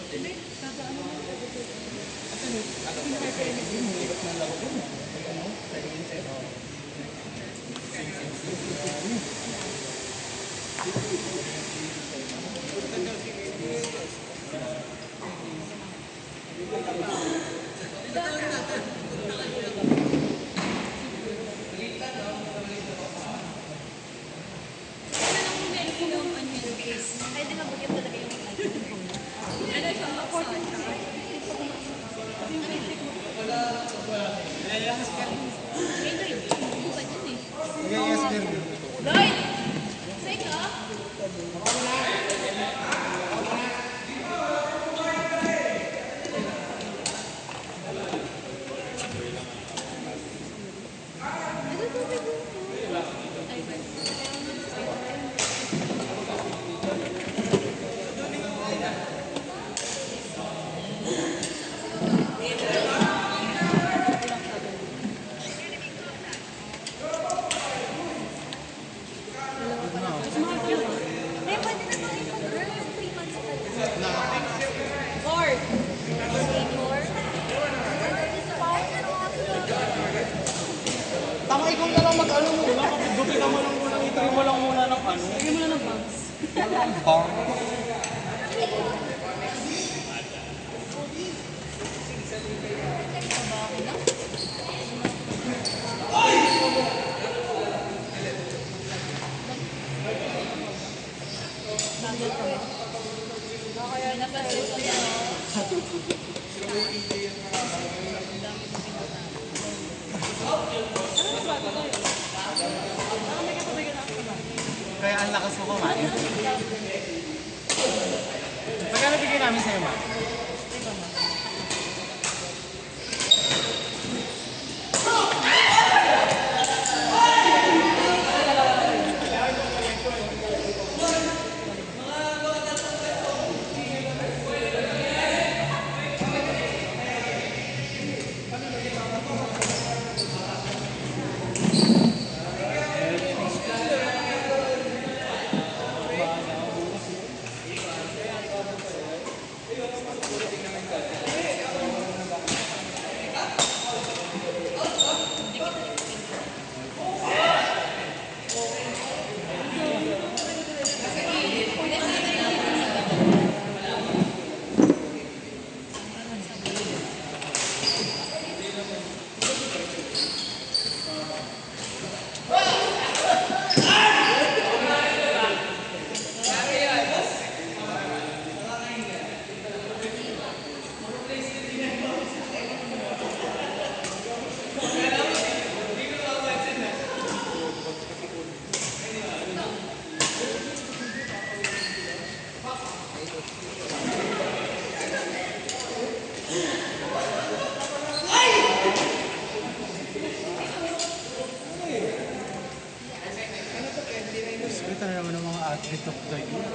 Hindi, kada ano na. Hirap ng laro ko. Sa inside. Pwede mabagyan talaga yung microphone. Ano siya? Yes, sir. Lloyd! Say ka? Tama, ikaw na lang mag-ano muna. Kapag ka mo lang muna. Ituloy mo lang muna ng ano. Lagyan mo na ng box. Ang bang. Kaya nasa-set ko na. Kaya ang lakas mo kumain. Magkano bigyan namin sa'yo, ma? Ito na naman ang mga athlete of the year.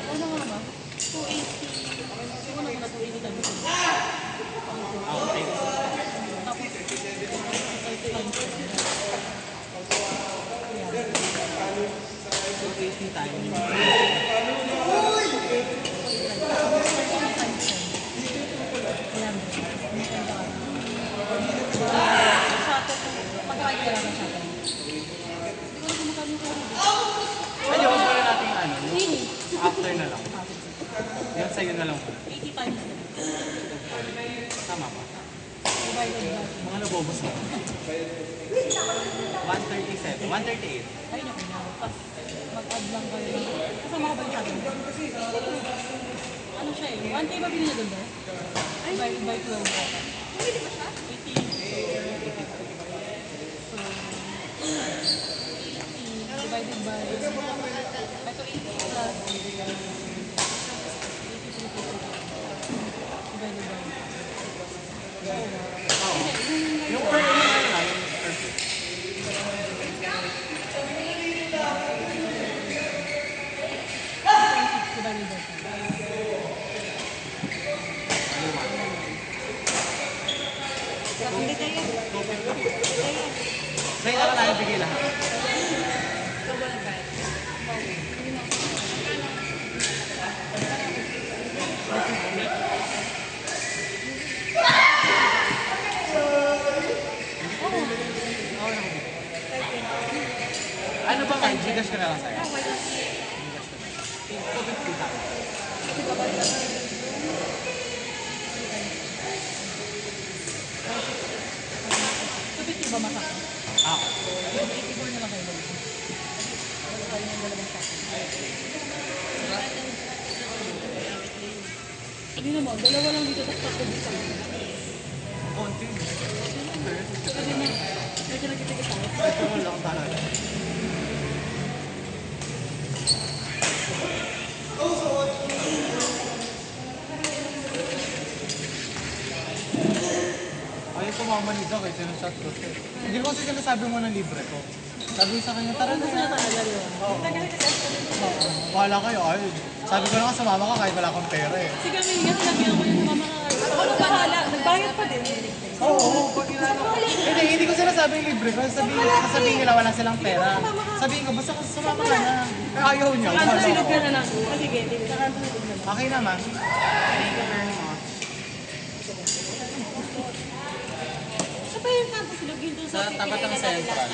Ano nga ba? 280. Siguro na muna 280 tayo. Okay. Tapos, 280 tayo. Ay, huwag muna natin yung ano. After na lang. Yan sa'yo na lang po. 80 times. Tama ba? Divided by. Mga nabobos mo. 137. 138. Ay, naku na. Tapos, mag-add lang kayo. Kasama ka ba yung sabi mo? Ano siya eh? 1K ba binili doon ba? Divided by 12. Bumili ba siya? 80. So, 80 divided by... Ito 80 plus... 83 divided by... Yung per inch na yung perfect. Divided by 5. Sa'yo na lang namin bigay lahat. Ikaw ba nag-bayad? Ano ba kayo? Gcash ka na lang sa'yo. Kapit ba masaka? Ah, 84 na lang kayo. Wala kayo ng dalawang sako. Hindi naman, dalawa lang dito sa sako dito. konti. Pwede na. Medyo nagtitigit ako. Ito lang talaga. Ayaw sumama ni Doc, sinusat ko siya. Hindi ko kasi sinasabi mo na libre ko. Sabi ko sa kanya, tara na. Gusto na talaga yun. Oo. Bahala kayo. Ay, sabi ko na nga sumama ka kahit wala akong pera eh. Kasi kami nga sinabi ako yung mama ka. Ano bahala? Nagbayad pa din. Oo, pag hindi ko sinasabing libre ko. Sabihin nila wala silang pera. Sabihin ko, basta sumama ka na. Eh, ayaw niya. Kanto Bahala silog ko. ka na lang. Kasi gete. Kanto silog na lang. Okay naman. Sa pa yung kanto silog yun doon Sa tapat ng Central. At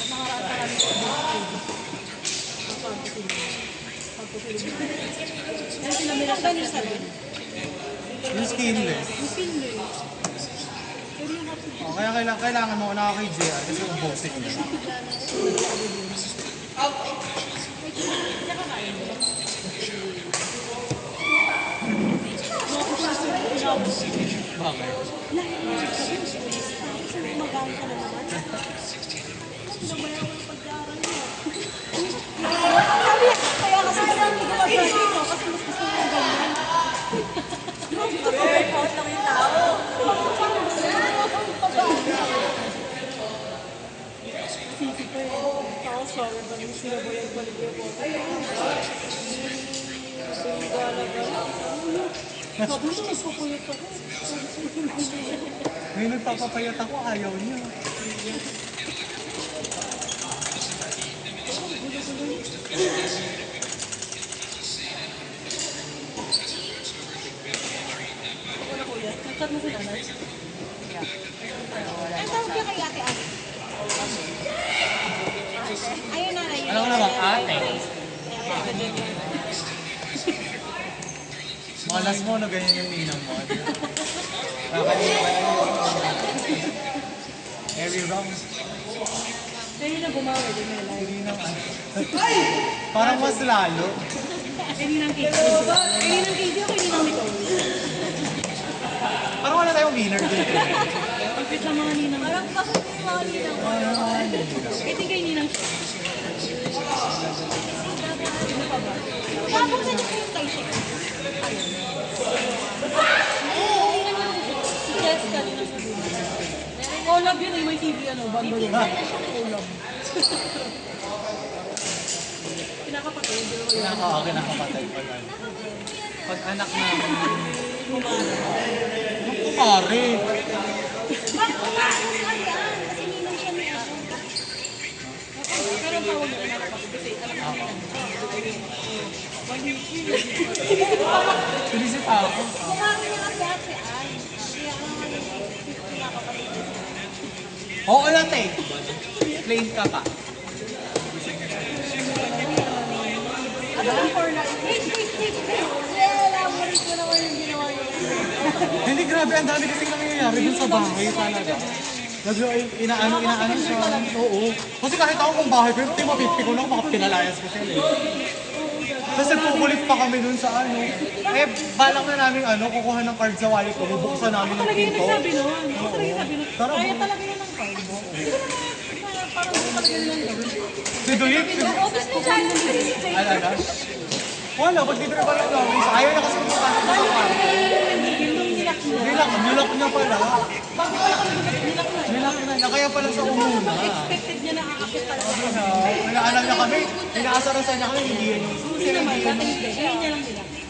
nakaraan pa kami sa kanto silog. Kanto silog. Kaya sinabi na siya sa salon. Yung skinless. Yung pinlay. Pero yung kapit. Oh, kaya kailangan mo na ako kay JR kasi ubosik niya. Bakit? Kaya kasi hindi ko dito kasi mas gusto mo yung ganyan. Out lang yung tao. Sisi ko eh. Tapos sorry ba yung sinaboy ang balik yung bote. Sabi mo, magpapuyot ako. May nagpapapayat ako, ayaw niya. Ako na kuya. Nag-chat mo si nanay? Ang tawag niya kay Ate Ate. Ayun na, ayun. Alam ko na ba, ate? Malas mo na ganyan yung ninang mo. Kakanina ka na every wrong. Kaya yun na bumawi din may live. Ninang parang mas lalo. Kaya ninang Katie. Kaya ninang Katie o kaya ninang Nicole? Parang wala tayong winner dito. Pagpit lang mga ninang. Parang bakit yung mga ninang? Ito kay ninang siya. Tapos na niyo yung kay Shek. Si Jessica din ang sabi niya. Collab yun eh, may TV ano, bando yun. Collab. Pinakapatay, hindi ko yun. Kinakapatay pa yan. Pag anak namin, kumare. Bakit kumakas ka yan? Kasi ninang siya ni Ate. Pero ang tawag yun, nakapatay. Kasi alam mo yun. Pinisip ako. Kumari niya kasi Ate Ay. Kaya naman yung pinakapatid. Oo lang, te. Plain ka pa. Ano yung for life? Wait. Yeah, lamulit ko naman yung ginawa niyo. Hindi, grabe. Ang dami kasing nangyayari dun sa bahay talaga. Inaano siya. Oo. Kasi kahit ako kung bahay ko, hindi mapipi ko na kung pinalayas ko sila. Kasi pukulit pa kami dun sa ano. Eh, balak na namin kukuha ng card sa wallet ko. Bubuksan namin ng Talaga yung pinto. nagsabi nun. Ako talaga yung sabi nun. Tara, Kaya bro. talaga yun ang card. Hindi ko naman parang doon talaga nilang gawin. Si Doyek, Office ni Charlie si JJ. Alala. Wala, mag-deliver ba lang namin? Ayaw na kasi magpapasok sa kwarto. Yung nilak niya. Nilak niya pala. Bago pala kami nilak na. Nilak na. Kaya pala sa umuna. Expected niya na aakit talaga. Inaalam niya kami. Inaasarasan niya kami. Hindi yan. Hindi naman, dati hindi. Ngayon niya lang nila.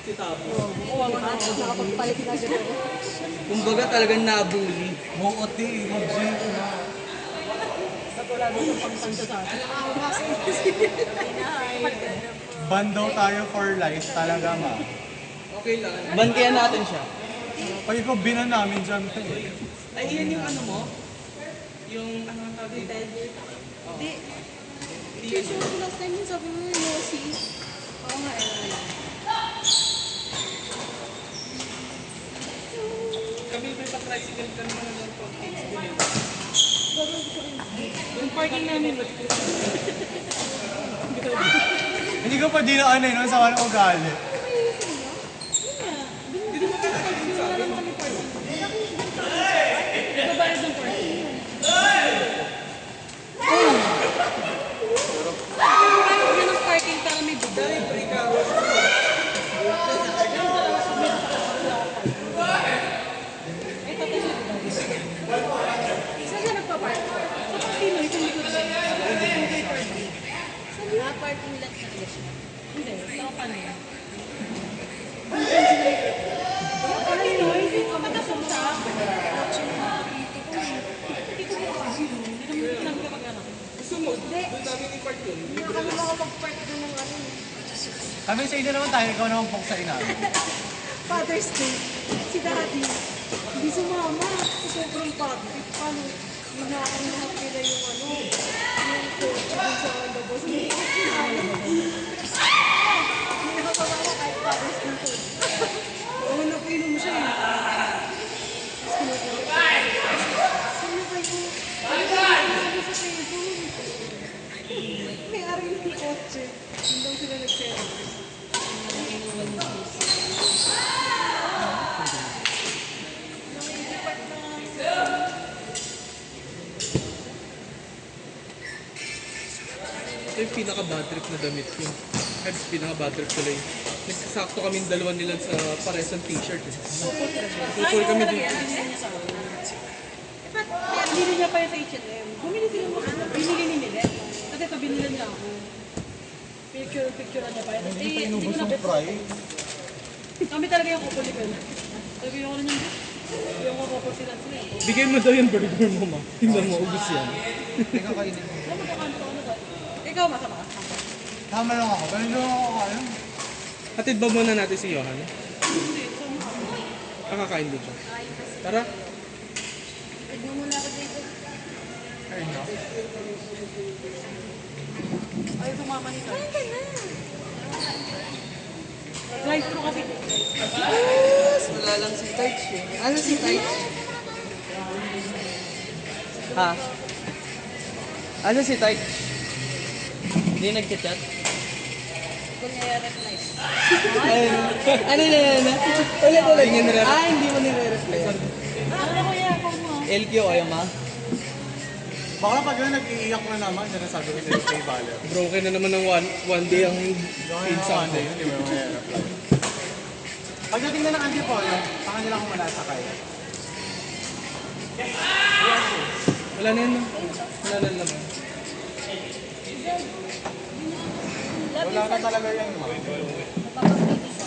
Si Tabo. Nakapagpalit na agad ako. Kumbaga talagang nabully. Buot mag-gym. At wala doon pang pangsa sa atin. Ban daw tayo for life talaga ma. Okay lang. Bantiyan natin siya. Pag ikaw binan namin dyan. Ay, iyan yung ano mo? Yung ano ang tawag dito? Hindi. Kasi last time yung sabi mo yung Yossi. Oo nga, Kami may pa-tricycle kami mga doon po. Yung parking namin, Hindi ko pa dinaan eh, no? Sa walang ugali. nagbabayad ng parking. Yun ang parking para may bigay. Saan ka nagpa-park? Sa Pastino, itong likod na. Parking lot na rin siya. Hindi, sa Panay. Hindi ko magasong sa Gusto mo? Doon namin i-park yun. Hindi na kami makapag-park doon ng ano. Kami sa inyo naman tayo, ikaw naman buksain namin. Father's Day. Si Daddy. Hindi sumama. Sa sobrang pagod. Paano? Hinaan lahat nila yung ano. Yung coach dun sa labas. Hindi nakasama kahit Father's Day ko. Oo, napinom siya eh. Sino kayo? Ano sabi sa Facebook? May ari ng kotse. Hindi daw sila nag-service. Ito yung pinaka-bad trip na damit ko. Kahit pinaka-bad trip tuloy. Nagsasakto kami dalawa nila sa paresang t-shirt. Tutol kami dito. Binili niya pa yung sa H&M. Bumili sila mo. Binili ni Milet. Kasi ito binili niya ako. Picture niya pa. Hindi pa Hindi inubos ko na ng bet. fry. Kami talaga yung kukulikan. Sabi ko na niya, yung kupul sila sila. Bigay mo daw yung burger mo, ma. Tingnan mo, ubus yan. Ikaw kainin mo. Ano magkakanto ano ba? Ikaw masama ka. Tama lang ako, pero hindi ako kakain. Hatid ba muna natin si Johan? Hindi, sama. Kakakain din siya. Tara. Tignan mo na ako dito. Ayun na. Ayaw sumama ni Tay. Kain ka na. Drive-thru kasi. Wala lang si Tights eh. Ano si Tights? Ha? Ano si Tights? Hindi nagchat-chat? Kung nire-reply. Ano na yan? Ulit. Ah, hindi mo nire-reply. Ano ko yan? Ako mo. LQ ayaw ma? Baka pag yun nag-iiyak na naman, dyan ang sabi ko sa'yo kay Valer. Broken na naman ng one day ang Pinsa pinsa ko. Hindi mo mahirap lang. Pagdating na ng Antipolo, sa kanila ako malasakay. Wala na yan. Wala na naman. Wala na talaga yan, ma. Napapag-baby ka.